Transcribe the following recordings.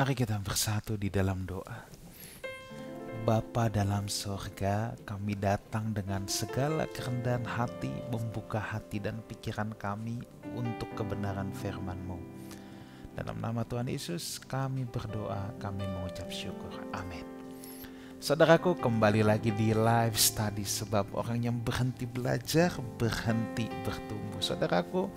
Mari kita bersatu di dalam doa. Bapa dalam sorga, kami datang dengan segala kerendahan hati, membuka hati dan pikiran kami untuk kebenaran firman-Mu. Dalam nama Tuhan Yesus kami berdoa, kami mengucap syukur. Amin. Saudaraku, kembali lagi di live study, sebab orang yang berhenti belajar, berhenti bertumbuh. Saudaraku,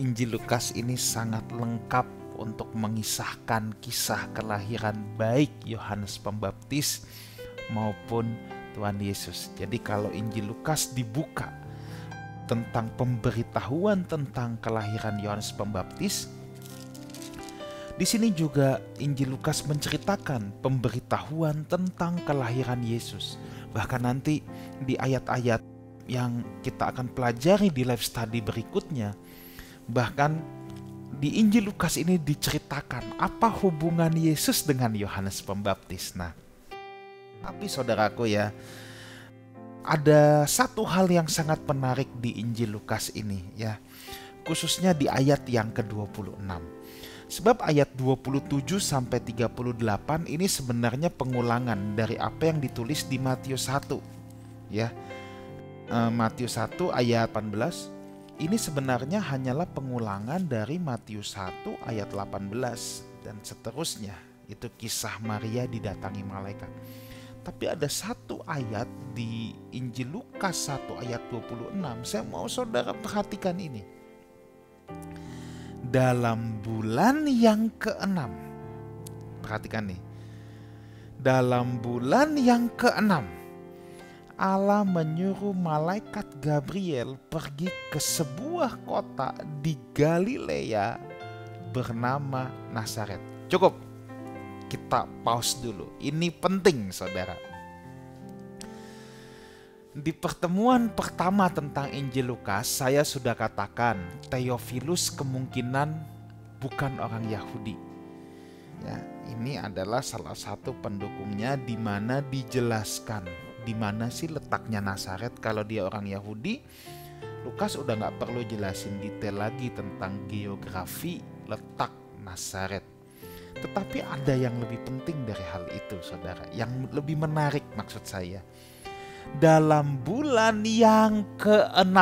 Injil Lukas ini sangat lengkap untuk mengisahkan kisah kelahiran baik Yohanes Pembaptis maupun Tuhan Yesus. Jadi kalau Injil Lukas dibuka tentang pemberitahuan tentang kelahiran Yohanes Pembaptis, di sini juga Injil Lukas menceritakan pemberitahuan tentang kelahiran Yesus. Bahkan nanti di ayat-ayat yang kita akan pelajari di live study berikutnya, bahkan di Injil Lukas ini diceritakan apa hubungan Yesus dengan Yohanes Pembaptis. Nah, tapi saudaraku ya, ada satu hal yang sangat menarik di Injil Lukas ini ya, khususnya di ayat yang ke-26. Sebab ayat 27 sampai 38 ini sebenarnya pengulangan dari apa yang ditulis di Matius 1 ya. Matius 1 ayat 18 ini sebenarnya hanyalah pengulangan dari Matius 1 ayat 18 dan seterusnya. Itu kisah Maria didatangi malaikat. Tapi ada satu ayat di Injil Lukas 1 ayat 26. Saya mau saudara perhatikan ini. Dalam bulan yang ke-6. Perhatikan nih. Dalam bulan yang ke-6, Allah menyuruh malaikat Gabriel pergi ke sebuah kota di Galilea bernama Nazaret. Cukup, kita pause dulu. Ini penting saudara. Di pertemuan pertama tentang Injil Lukas, saya sudah katakan Theophilus kemungkinan bukan orang Yahudi. Ya, ini adalah salah satu pendukungnya di mana dijelaskan di mana sih letaknya Nazaret. Kalau dia orang Yahudi, Lukas udah nggak perlu jelasin detail lagi tentang geografi letak Nazaret. Tetapi ada yang lebih penting dari hal itu saudara, yang lebih menarik maksud saya. Dalam bulan yang ke-6,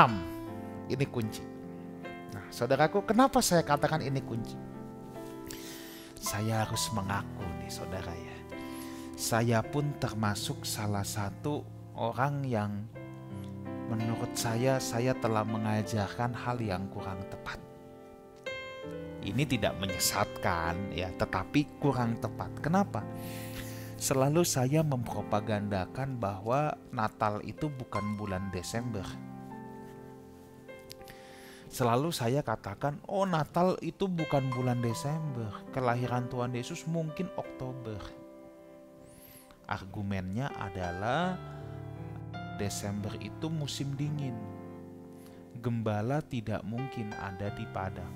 ini kunci. Nah saudaraku, kenapa saya katakan ini kunci? Saya harus mengaku nih saudara ya, saya pun termasuk salah satu orang yang menurut saya telah mengajarkan hal yang kurang tepat. Ini tidak menyesatkan ya, tetapi kurang tepat. Kenapa? Selalu saya mempropagandakan bahwa Natal itu bukan bulan Desember. Selalu saya katakan, oh Natal itu bukan bulan Desember, kelahiran Tuhan Yesus mungkin Oktober. Argumennya adalah Desember itu musim dingin, gembala tidak mungkin ada di padang.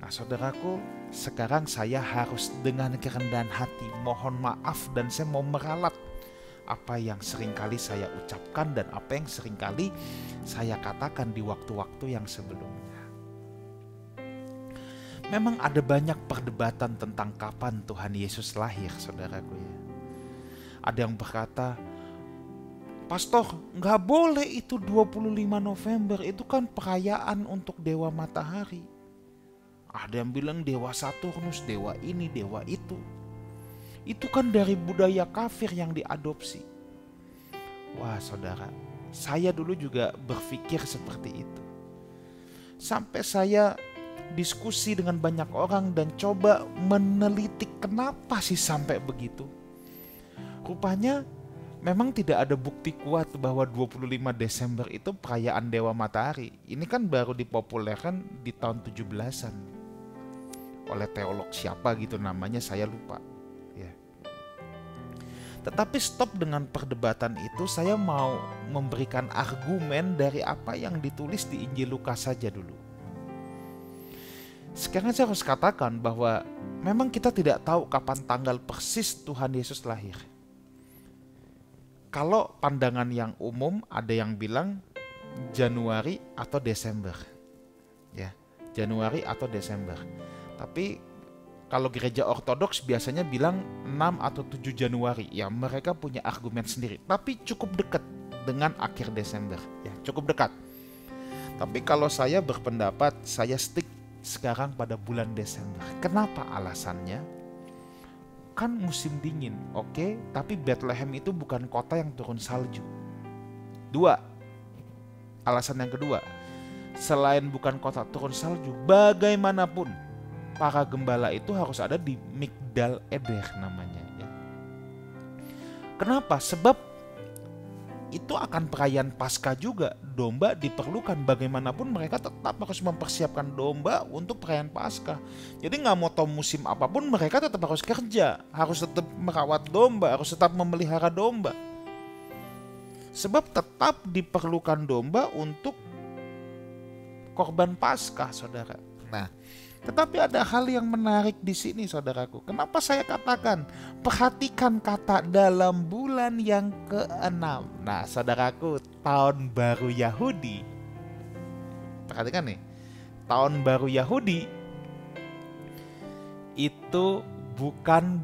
Nah saudaraku, sekarang saya harus dengan kerendahan hati mohon maaf dan saya mau meralat apa yang seringkali saya ucapkan dan apa yang seringkali saya katakan di waktu-waktu yang sebelumnya. Memang ada banyak perdebatan tentang kapan Tuhan Yesus lahir saudaraku ya. Ada yang berkata, Pastor, nggak boleh itu 25 November, itu kan perayaan untuk dewa matahari. Ada yang bilang dewa Saturnus, dewa ini, dewa itu. Itu kan dari budaya kafir yang diadopsi. Wah saudara, saya dulu juga berpikir seperti itu. Sampai saya diskusi dengan banyak orang dan coba meneliti kenapa sih sampai begitu. Rupanya memang tidak ada bukti kuat bahwa 25 Desember itu perayaan dewa matahari. Ini kan baru dipopulerkan di tahun 17-an. Oleh teolog siapa gitu namanya, saya lupa ya. Tetapi stop dengan perdebatan itu, saya mau memberikan argumen dari apa yang ditulis di Injil Lukas saja dulu. Sekarang saya harus katakan bahwa memang kita tidak tahu kapan tanggal persis Tuhan Yesus lahir. Kalau pandangan yang umum ada yang bilang Januari atau Desember ya, Januari atau Desember. Tapi Kalau gereja ortodoks biasanya bilang 6 atau 7 Januari. Ya, mereka punya argumen sendiri. Tapi cukup dekat dengan akhir Desember. Ya, cukup dekat. Tapi kalau saya berpendapat, saya stick sekarang pada bulan Desember. Kenapa alasannya? Kan musim dingin, oke? Tapi Bethlehem itu bukan kota yang turun salju. Dua, alasan yang kedua, selain bukan kota turun salju, bagaimanapun para gembala itu harus ada di Migdal Eder namanya. Ya. Kenapa? Sebab itu akan perayaan Paskah juga. Domba diperlukan, bagaimanapun mereka tetap harus mempersiapkan domba untuk perayaan Paskah. Jadi nggak mau tahu musim apapun, mereka tetap harus kerja, harus tetap merawat domba, harus tetap memelihara domba. Sebab tetap diperlukan domba untuk korban Paskah, saudara. Nah, tetapi ada hal yang menarik di sini, saudaraku. Kenapa saya katakan perhatikan kata dalam bulan yang ke-6. Nah, saudaraku, tahun baru Yahudi. Perhatikan nih, tahun baru Yahudi itu bukan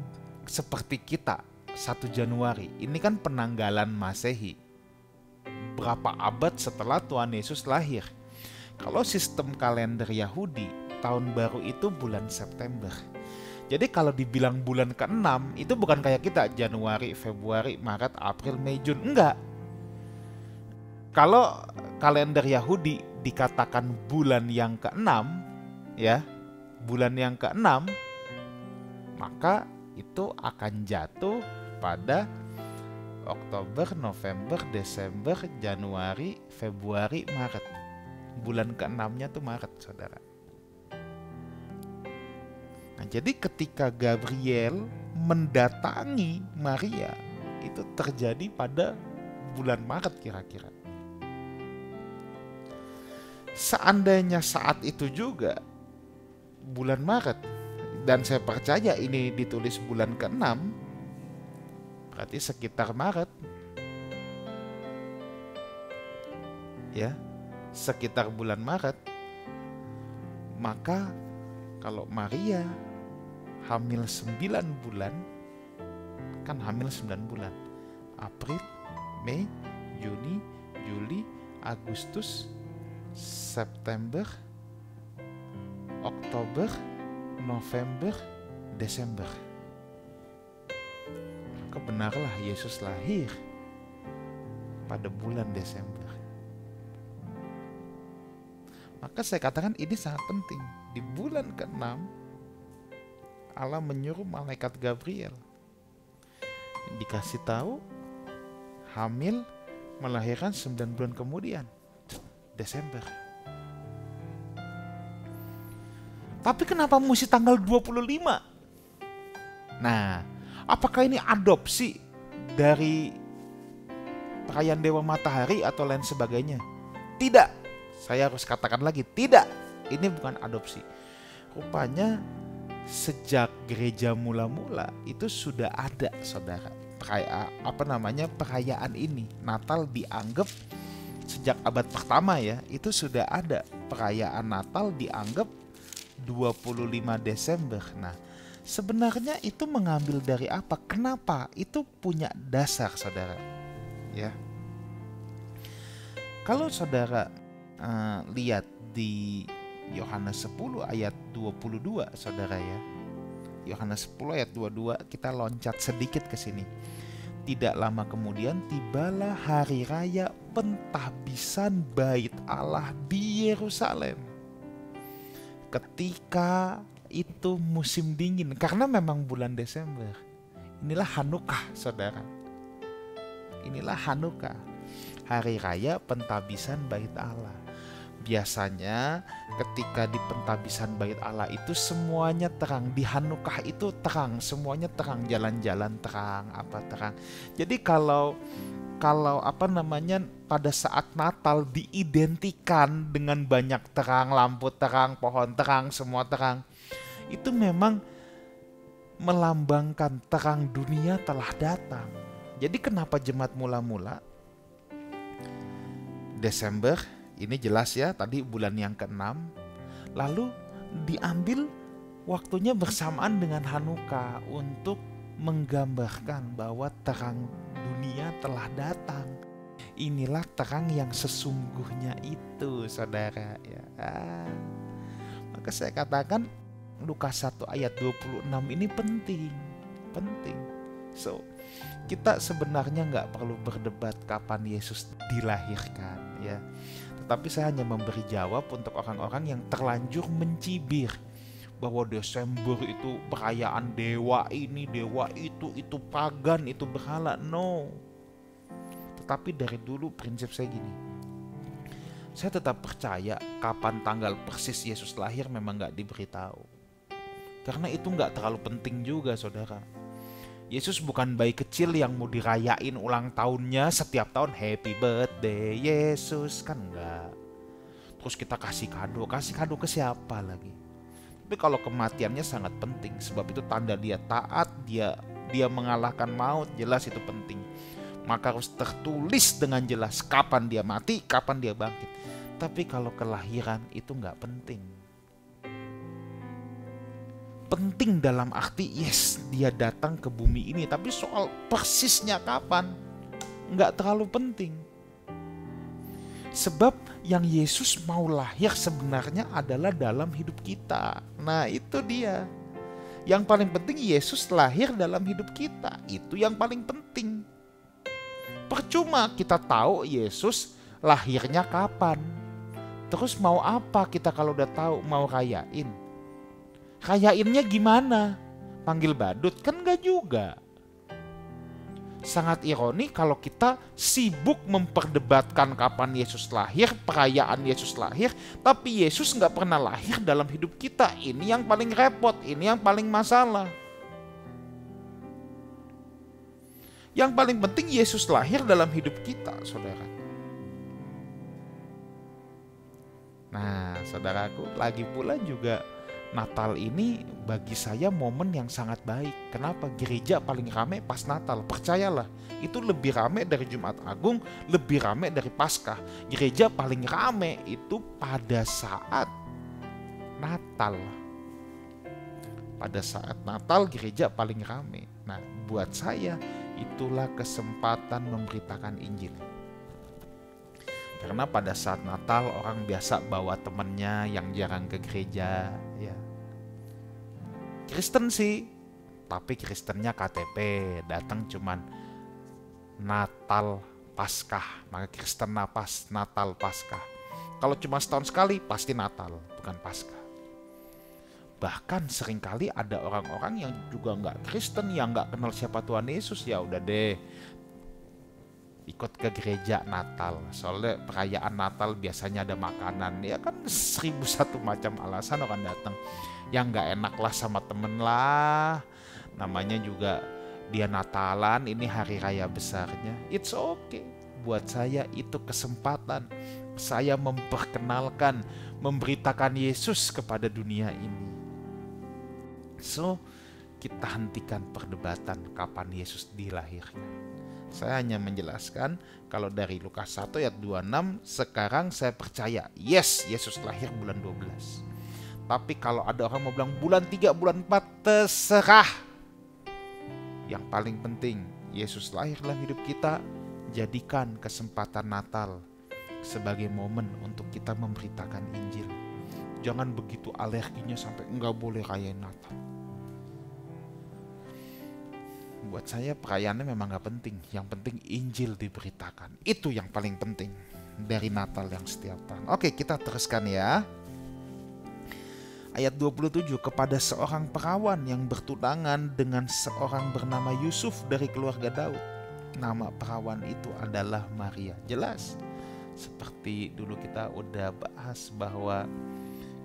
seperti kita 1 Januari. Ini kan penanggalan Masehi. Berapa abad setelah Tuhan Yesus lahir. Kalau sistem kalender Yahudi, tahun baru itu bulan September. Jadi kalau dibilang bulan ke-6, itu bukan kayak kita Januari, Februari, Maret, April, Mei, Juni. Enggak. Kalau kalender Yahudi dikatakan bulan yang ke-6, ya, bulan yang ke-6, maka itu akan jatuh pada Oktober, November, Desember, Januari, Februari, Maret. Bulan ke-6-nya tuh Maret, saudara. Nah, jadi ketika Gabriel mendatangi Maria, itu terjadi pada bulan Maret kira-kira. Seandainya saat itu juga bulan Maret, dan saya percaya ini ditulis bulan ke-6, berarti sekitar Maret. Ya, sekitar bulan Maret. Maka kalau Maria hamil 9 bulan, kan hamil 9 bulan. April, Mei, Juni, Juli, Agustus, September, Oktober, November, Desember. Maka benarlah Yesus lahir pada bulan Desember. Maka saya katakan ini sangat penting. Di bulan ke-6 Allah menyuruh malaikat Gabriel dikasih tahu hamil, melahirkan 9 bulan kemudian, Desember. Tapi kenapa mesti tanggal 25? Nah, apakah ini adopsi dari perayaan Dewa Matahari atau lain sebagainya? Tidak. Saya harus katakan lagi, tidak. Ini bukan adopsi. Rupanya sejak gereja mula-mula itu sudah ada, saudara, perayaan ini. Natal dianggap sejak abad pertama, ya, itu sudah ada perayaan Natal dianggap 25 Desember. Nah, sebenarnya itu mengambil dari apa? Kenapa? Itu punya dasar, saudara. Ya. Kalau saudara lihat di Yohanes 10 ayat 22, saudara, ya. Yohanes 10 ayat 22, kita loncat sedikit ke sini. Tidak lama kemudian tibalah hari raya pentahbisan Bait Allah di Yerusalem. Ketika itu musim dingin, karena memang bulan Desember. Inilah Hanukkah, saudara. Inilah Hanukkah, hari raya pentahbisan Bait Allah. Biasanya ketika di pentahbisan Bait Allah itu semuanya terang. Di Hanukkah itu terang, semuanya terang, jalan-jalan terang, apa terang. Jadi kalau pada saat Natal diidentikan dengan banyak terang, lampu terang, pohon terang, semua terang, itu memang melambangkan terang dunia telah datang. Jadi kenapa jemaat mula-mula Desember, ini jelas ya, tadi bulan yang ke-6, lalu diambil waktunya bersamaan dengan Hanukkah untuk menggambarkan bahwa terang dunia telah datang. Inilah terang yang sesungguhnya itu, saudara. Ya. Maka saya katakan Lukas 1 ayat 26 ini penting. So, kita sebenarnya nggak perlu berdebat kapan Yesus dilahirkan, ya. Tetapi saya hanya memberi jawab untuk orang-orang yang terlanjur mencibir bahwa Desember itu perayaan dewa ini, dewa itu pagan, itu berhala. No. Tetapi dari dulu prinsip saya gini, saya tetap percaya kapan tanggal persis Yesus lahir memang gak diberitahu. Karena itu gak terlalu penting juga, saudara. Yesus bukan bayi kecil yang mau dirayain ulang tahunnya setiap tahun, happy birthday Yesus, kan enggak. Terus kita kasih kado ke siapa lagi? Tapi kalau kematiannya sangat penting, sebab itu tanda dia taat, dia mengalahkan maut, jelas itu penting. Maka harus tertulis dengan jelas kapan dia mati, kapan dia bangkit. Tapi kalau kelahiran itu gak penting. Penting dalam arti yes, dia datang ke bumi ini, tapi soal persisnya kapan gak terlalu penting. Sebab yang Yesus mau lahir sebenarnya adalah dalam hidup kita. Nah itu dia. Yang paling penting Yesus lahir dalam hidup kita. Itu yang paling penting. Percuma kita tahu Yesus lahirnya kapan. Terus mau apa kita kalau udah tahu, mau rayain? Rayainnya gimana? Panggil badut? Kan enggak juga. Sangat ironi kalau kita sibuk memperdebatkan kapan Yesus lahir, perayaan Yesus lahir, tapi Yesus nggak pernah lahir dalam hidup kita. Ini yang paling repot, ini yang paling masalah. Yang paling penting Yesus lahir dalam hidup kita, saudara. Nah, saudaraku, lagi pula juga Natal ini bagi saya momen yang sangat baik. Kenapa? Gereja paling rame pas Natal. Percayalah, itu lebih rame dari Jumat Agung, lebih rame dari Paskah. Gereja paling rame itu pada saat Natal. Pada saat Natal gereja paling rame. Nah, buat saya itulah kesempatan memberitakan Injil. Karena pada saat Natal orang biasa bawa temennya yang jarang ke gereja, ya. Kristen sih, tapi Kristennya KTP, datang cuman Natal Paskah, maka Kristen Natal Paskah. Kalau cuma setahun sekali pasti Natal, bukan Paskah. Bahkan seringkali ada orang-orang yang juga nggak Kristen, yang nggak kenal siapa Tuhan Yesus, ya udah deh ikut ke gereja Natal. Soalnya perayaan Natal biasanya ada makanan, ya kan 1001 macam alasan orang datang. Yang nggak enak lah sama temen lah, namanya juga dia Natalan, ini hari raya besarnya. It's okay. Buat saya itu kesempatan saya memperkenalkan, memberitakan Yesus kepada dunia ini. So, kita hentikan perdebatan kapan Yesus dilahirkan. Saya hanya menjelaskan kalau dari Lukas 1 ayat 26, sekarang saya percaya, yes, Yesus lahir bulan 12. Tapi kalau ada orang mau bilang bulan 3, bulan 4, terserah. Yang paling penting, Yesus lahir dalam hidup kita, jadikan kesempatan Natal sebagai momen untuk kita memberitakan Injil. Jangan begitu alerginya sampai enggak boleh rayain Natal. Buat saya perayaannya memang gak penting. Yang penting Injil diberitakan. Itu yang paling penting dari Natal yang setiap tahun. Oke, kita teruskan ya. Ayat 27, kepada seorang perawan yang bertunangan dengan seorang bernama Yusuf dari keluarga Daud. Nama perawan itu adalah Maria. Jelas. Seperti dulu kita udah bahas bahwa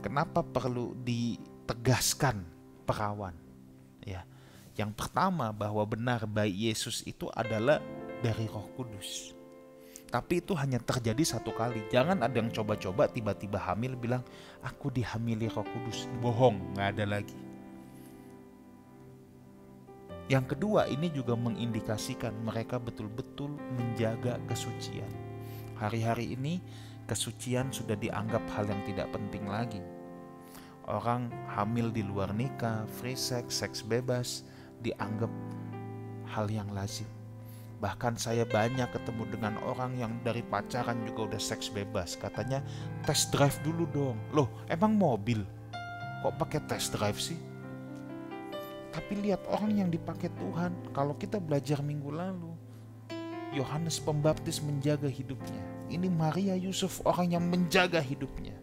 kenapa perlu ditegaskan perawan. Ya. Yang pertama bahwa benar bayi Yesus itu adalah dari Roh Kudus. Tapi itu hanya terjadi satu kali. Jangan ada yang coba-coba tiba-tiba hamil bilang aku dihamili Roh Kudus. Bohong, gak ada lagi. Yang kedua, ini juga mengindikasikan mereka betul-betul menjaga kesucian. Hari-hari ini kesucian sudah dianggap hal yang tidak penting lagi. Orang hamil di luar nikah, free sex, seks bebas dianggap hal yang lazim. Bahkan saya banyak ketemu dengan orang yang dari pacaran juga udah seks bebas. Katanya test drive dulu dong. Loh, emang mobil kok pakai test drive sih? Tapi lihat orang yang dipakai Tuhan. Kalau kita belajar minggu lalu, Yohanes Pembaptis menjaga hidupnya. Ini Maria Yusuf, orang yang menjaga hidupnya.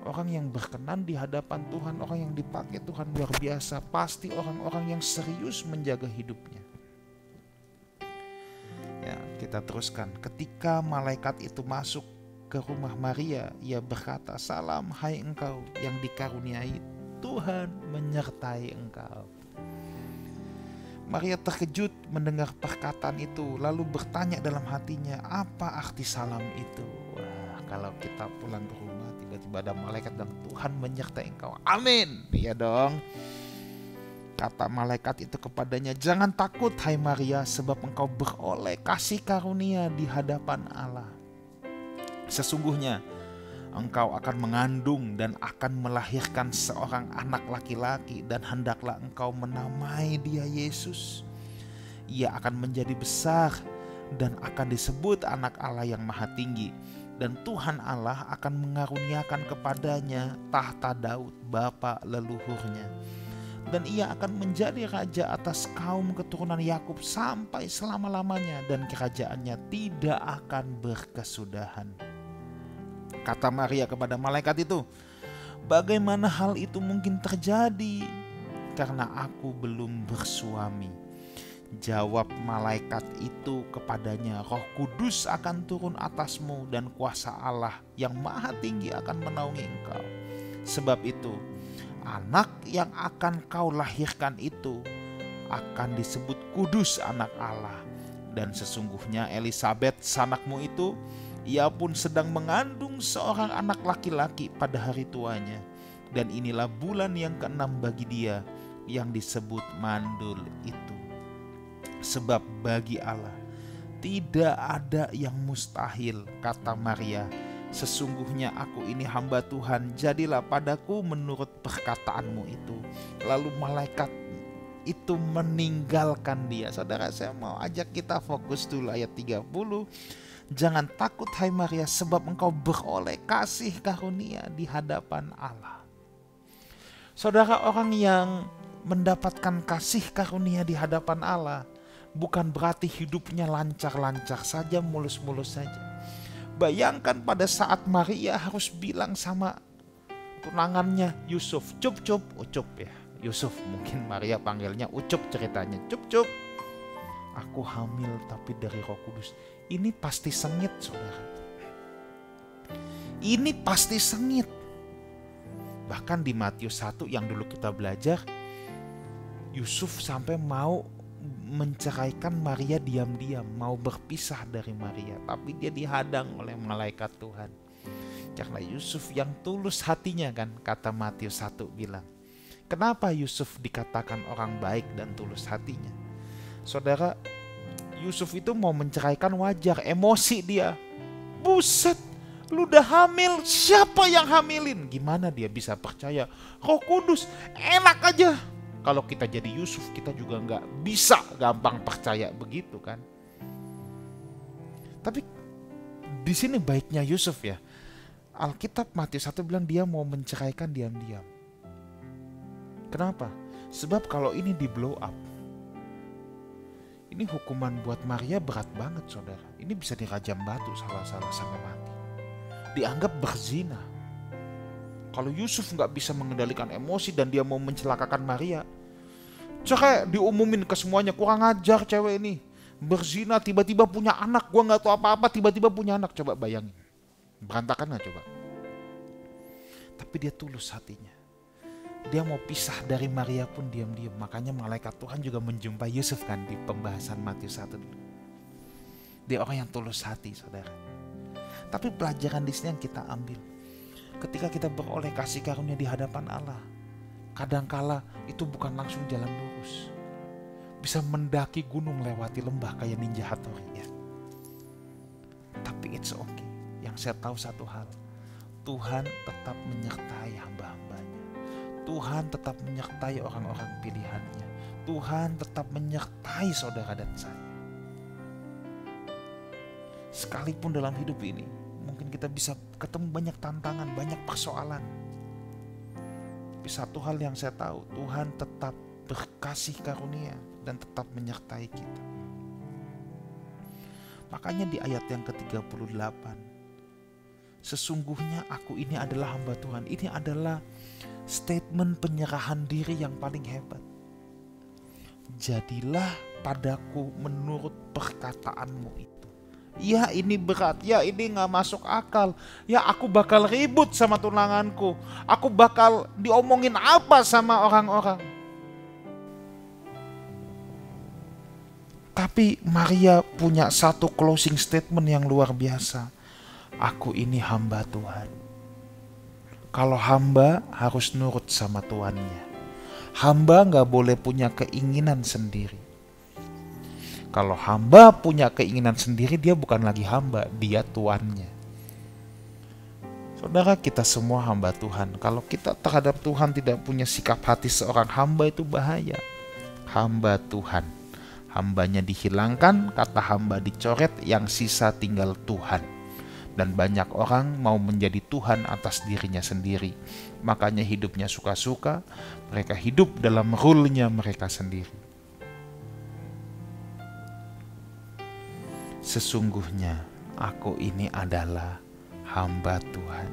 Orang yang berkenan di hadapan Tuhan, orang yang dipakai Tuhan luar biasa. Pasti orang-orang yang serius menjaga hidupnya. Ya, kita teruskan. Ketika malaikat itu masuk ke rumah Maria, ia berkata, "Salam, hai engkau yang dikaruniai, Tuhan menyertai engkau." Maria terkejut mendengar perkataan itu, lalu bertanya dalam hatinya, apa arti salam itu? Wah, kalau kita pulang ke rumah, tiba-tiba ada malaikat dan Tuhan menyertai engkau. Amin. Ya dong. Kata malaikat itu kepadanya, "Jangan takut hai Maria, sebab engkau beroleh kasih karunia di hadapan Allah. Sesungguhnya engkau akan mengandung dan akan melahirkan seorang anak laki-laki, dan hendaklah engkau menamai dia Yesus. Ia akan menjadi besar dan akan disebut anak Allah yang maha tinggi. Dan Tuhan Allah akan mengaruniakan kepadanya tahta Daud bapa leluhurnya. Dan ia akan menjadi raja atas kaum keturunan Yakub sampai selama-lamanya, dan kerajaannya tidak akan berkesudahan." Kata Maria kepada malaikat itu, "Bagaimana hal itu mungkin terjadi? Karena aku belum bersuami." Jawab malaikat itu kepadanya, "Roh Kudus akan turun atasmu, dan kuasa Allah yang maha tinggi akan menaungi engkau. Sebab itu, anak yang akan kau lahirkan itu akan disebut kudus, anak Allah. Dan sesungguhnya Elisabet sanakmu itu, ia pun sedang mengandung seorang anak laki-laki pada hari tuanya. Dan inilah bulan yang ke-6 bagi dia, yang disebut mandul itu. Sebab bagi Allah tidak ada yang mustahil." Kata Maria, "Sesungguhnya aku ini hamba Tuhan, jadilah padaku menurut perkataanmu itu." Lalu malaikat itu meninggalkan dia. Saudara, saya mau ajak kita fokus dulu ayat 30. "Jangan takut hai Maria, sebab engkau beroleh kasih karunia di hadapan Allah." Saudara, orang yang mendapatkan kasih karunia di hadapan Allah bukan berarti hidupnya lancar-lancar saja, mulus-mulus saja. Bayangkan pada saat Maria harus bilang sama tunangannya Yusuf, "Cup-cup," ucup ya. Yusuf, mungkin Maria panggilnya Ucup ceritanya. "Cup-cup, aku hamil tapi dari Roh Kudus." Ini pasti sengit, saudara. Ini pasti sengit. Bahkan di Matius 1 yang dulu kita belajar, Yusuf sampai mau menceraikan Maria diam-diam, mau berpisah dari Maria, tapi dia dihadang oleh malaikat Tuhan. Karena Yusuf yang tulus hatinya, kan, kata Matius 1 bilang. Kenapa Yusuf dikatakan orang baik dan tulus hatinya? Saudara, Yusuf itu mau menceraikan wajar, emosi dia. Buset, lu udah hamil, siapa yang hamilin? Gimana dia bisa percaya? Roh Kudus, enak aja. Kalau kita jadi Yusuf, kita juga gak bisa gampang percaya begitu, kan? Tapi di sini baiknya Yusuf ya. Alkitab Matius 1 bilang dia mau menceraikan diam-diam. Kenapa? Sebab kalau ini di blow up, ini hukuman buat Maria berat banget, saudara. Ini bisa dirajam batu salah-salah sampai mati. Dianggap berzina. Kalau Yusuf gak bisa mengendalikan emosi dan dia mau mencelakakan Maria, cerai, diumumin ke semuanya, kurang ajar cewek ini. Berzina, tiba-tiba punya anak, gua gak tahu apa-apa, tiba-tiba punya anak. Coba bayangin. Berantakan gak coba? Tapi dia tulus hatinya. Dia mau pisah dari Maria pun diam-diam. Makanya malaikat Tuhan juga menjumpai Yusuf, kan, di pembahasan Matius 1 dulu. Dia orang yang tulus hati, saudara. Tapi pelajaran di sini yang kita ambil, ketika kita beroleh kasih karunia di hadapan Allah, kadangkala itu bukan langsung jalan lurus. Bisa mendaki gunung, lewati lembah kayak Ninja Hattori ya. Tapi it's okay. Yang saya tahu satu hal, Tuhan tetap menyertai hamba-hambanya. Tuhan tetap menyertai orang-orang pilihannya. Tuhan tetap menyertai saudara dan saya. Sekalipun dalam hidup ini mungkin kita bisa ketemu banyak tantangan, banyak persoalan, tapi satu hal yang saya tahu, Tuhan tetap berkasih karunia dan tetap menyertai kita. Makanya di ayat yang ke-38, sesungguhnya aku ini adalah hamba Tuhan. Ini adalah statement penyerahan diri yang paling hebat. Jadilah padaku menurut perkataanmu itu. Ya ini berat, ya ini gak masuk akal. Ya aku bakal ribut sama tunanganku. Aku bakal diomongin apa sama orang-orang. Tapi Maria punya satu closing statement yang luar biasa. Aku ini hamba Tuhan. Kalau hamba harus nurut sama tuannya. Hamba gak boleh punya keinginan sendiri. Kalau hamba punya keinginan sendiri, dia bukan lagi hamba, dia tuannya. Saudara, kita semua hamba Tuhan. Kalau kita terhadap Tuhan tidak punya sikap hati seorang hamba, itu bahaya. Hamba Tuhan. Hambanya dihilangkan, kata hamba dicoret, yang sisa tinggal Tuhan. Dan banyak orang mau menjadi Tuhan atas dirinya sendiri. Makanya hidupnya suka-suka, mereka hidup dalam rule-nya mereka sendiri. Sesungguhnya aku ini adalah hamba Tuhan.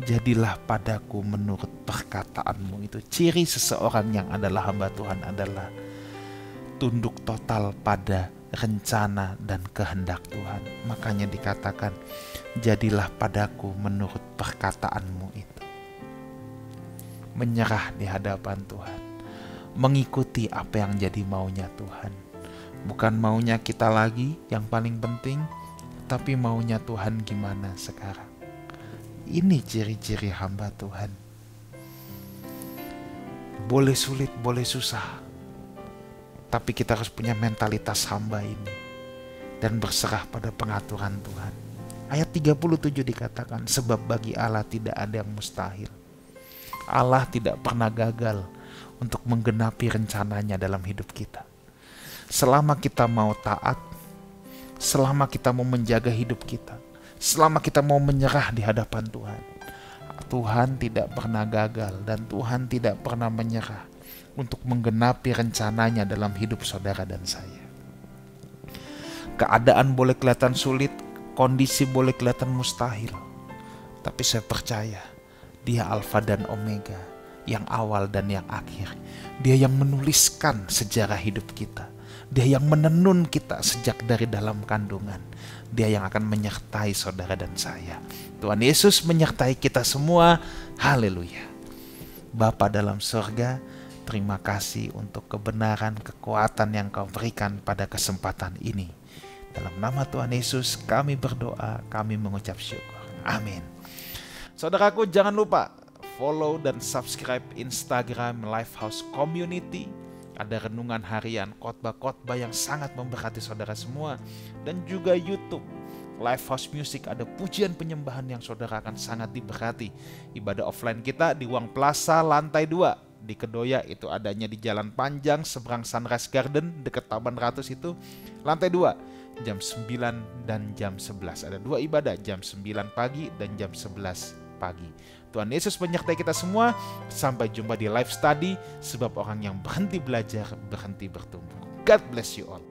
Jadilah padaku menurut perkataanmu itu. Ciri seseorang yang adalah hamba Tuhan adalah tunduk total pada rencana dan kehendak Tuhan. Makanya dikatakan, jadilah padaku menurut perkataanmu itu. Menyerah di hadapan Tuhan, mengikuti apa yang jadi maunya Tuhan. Bukan maunya kita lagi yang paling penting, tapi maunya Tuhan gimana sekarang. Ini ciri-ciri hamba Tuhan. Boleh sulit, boleh susah, tapi kita harus punya mentalitas hamba ini dan berserah pada pengaturan Tuhan. Ayat 37 dikatakan, sebab bagi Allah tidak ada yang mustahil. Allah tidak pernah gagal untuk menggenapi rencananya dalam hidup kita. Selama kita mau taat, selama kita mau menjaga hidup kita, selama kita mau menyerah di hadapan Tuhan, Tuhan tidak pernah gagal dan Tuhan tidak pernah menyerah untuk menggenapi rencananya dalam hidup saudara dan saya. Keadaan boleh kelihatan sulit, kondisi boleh kelihatan mustahil, tapi saya percaya Dia Alfa dan Omega, yang awal dan yang akhir. Dia yang menuliskan sejarah hidup kita. Dia yang menenun kita sejak dari dalam kandungan. Dia yang akan menyertai saudara dan saya. Tuhan Yesus menyertai kita semua. Haleluya. Bapa dalam surga, terima kasih untuk kebenaran, kekuatan yang Kau berikan pada kesempatan ini. Dalam nama Tuhan Yesus kami berdoa, kami mengucap syukur. Amin. Saudaraku, jangan lupa follow dan subscribe Instagram Lifehouse Community. Ada renungan harian, khotbah-khotbah yang sangat memberkati saudara semua. Dan juga YouTube Lifehouse Music, ada pujian penyembahan yang saudara akan sangat diberkati. Ibadah offline kita di Wang Plaza lantai 2 di Kedoya, itu adanya di Jalan Panjang seberang Sunrise Garden dekat Taman Ratus itu, lantai 2 jam 9 dan jam 11. Ada 2 ibadah, jam 9 pagi dan jam 11 pagi. Tuhan Yesus menyertai kita semua. Sampai jumpa di live study, sebab orang yang berhenti belajar berhenti bertumbuh. God bless you all.